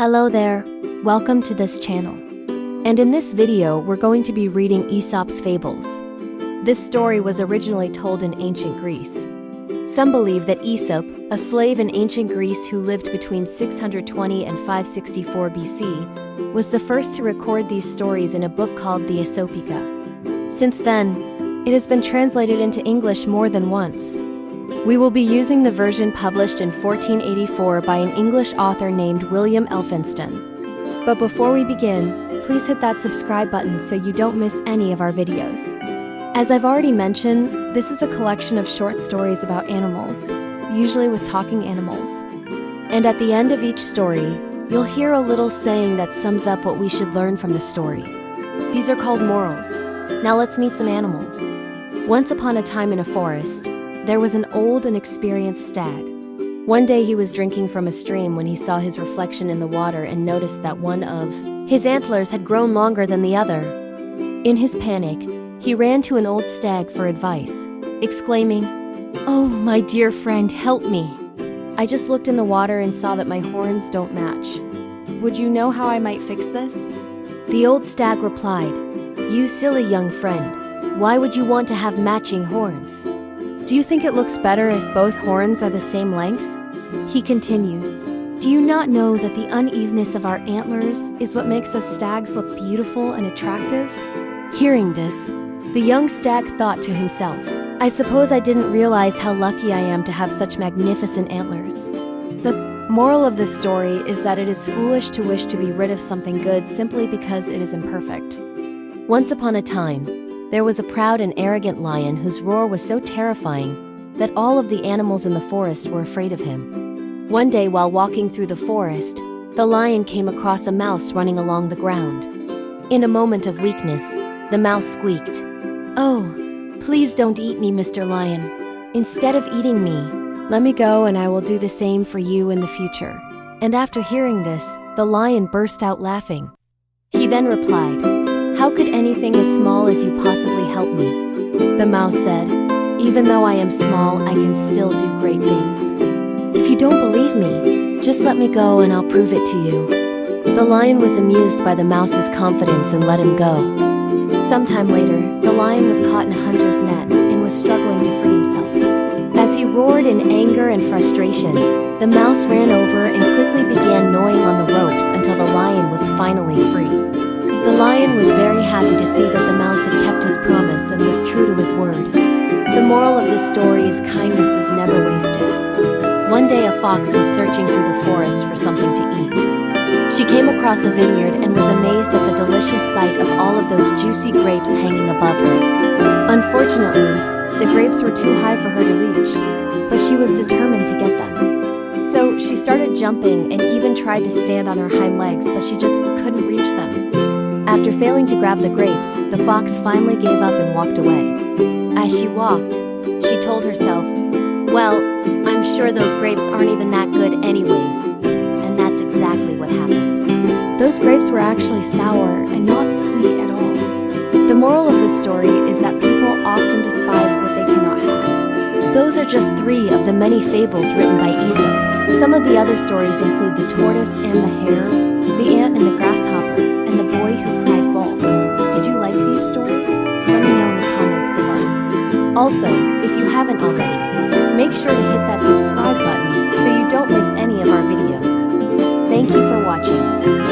Hello there, welcome to this channel. And in this video we're going to be reading Aesop's Fables. This story was originally told in ancient Greece. Some believe that Aesop, a slave in ancient Greece who lived between 620 and 564 BC, was the first to record these stories in a book called the Aesopica. Since then, it has been translated into English more than once. We will be using the version published in 1484 by an English author named William Elphinston. But before we begin, please hit that subscribe button so you don't miss any of our videos. As I've already mentioned, this is a collection of short stories about animals, usually with talking animals. And at the end of each story, you'll hear a little saying that sums up what we should learn from the story. These are called morals. Now let's meet some animals. Once upon a time in a forest, there was an old and experienced stag. One day he was drinking from a stream when he saw his reflection in the water and noticed that one of his antlers had grown longer than the other. In his panic, he ran to an old stag for advice, exclaiming, "Oh, my dear friend, help me. I just looked in the water and saw that my horns don't match. Would you know how I might fix this?" The old stag replied, "You silly young friend, why would you want to have matching horns? Do you think it looks better if both horns are the same length?" He continued, "Do you not know that the unevenness of our antlers is what makes us stags look beautiful and attractive?" Hearing this, the young stag thought to himself, "I suppose I didn't realize how lucky I am to have such magnificent antlers." The moral of this story is that it is foolish to wish to be rid of something good simply because it is imperfect. Once upon a time, there was a proud and arrogant lion whose roar was so terrifying that all of the animals in the forest were afraid of him. One day while walking through the forest, the lion came across a mouse running along the ground. In a moment of weakness, the mouse squeaked, "Oh, please don't eat me, Mr. Lion. Instead of eating me, let me go and I will do the same for you in the future." And after hearing this, the lion burst out laughing. He then replied, "How could anything as small as you possibly help me?" The mouse said, "Even though I am small, I can still do great things. If you don't believe me, just let me go and I'll prove it to you." The lion was amused by the mouse's confidence and let him go. Sometime later, the lion was caught in a hunter's net and was struggling to free himself. As he roared in anger and frustration, the mouse ran over and quickly began gnawing on the ropes until the lion was finally free. The lion was very happy to see that the mouse had kept his promise and was true to his word. The moral of this story is kindness is never wasted. One day a fox was searching through the forest for something to eat. She came across a vineyard and was amazed at the delicious sight of all of those juicy grapes hanging above her. Unfortunately, the grapes were too high for her to reach, but she was determined to get them. So she started jumping and even tried to stand on her hind legs, but she just couldn't reach them. After failing to grab the grapes, the fox finally gave up and walked away. As she walked, she told herself, "Well, I'm sure those grapes aren't even that good anyways." And that's exactly what happened. Those grapes were actually sour and not sweet at all. The moral of this story is that people often despise what they cannot have. Those are just 3 of the many fables written by Aesop. Some of the other stories include the tortoise and the hare, the ant and the grasshopper, and the boy who cried wolf. Did you like these stories? Let me know in the comments below. Also, if you haven't already, make sure to hit that subscribe button so you don't miss any of our videos. Thank you for watching.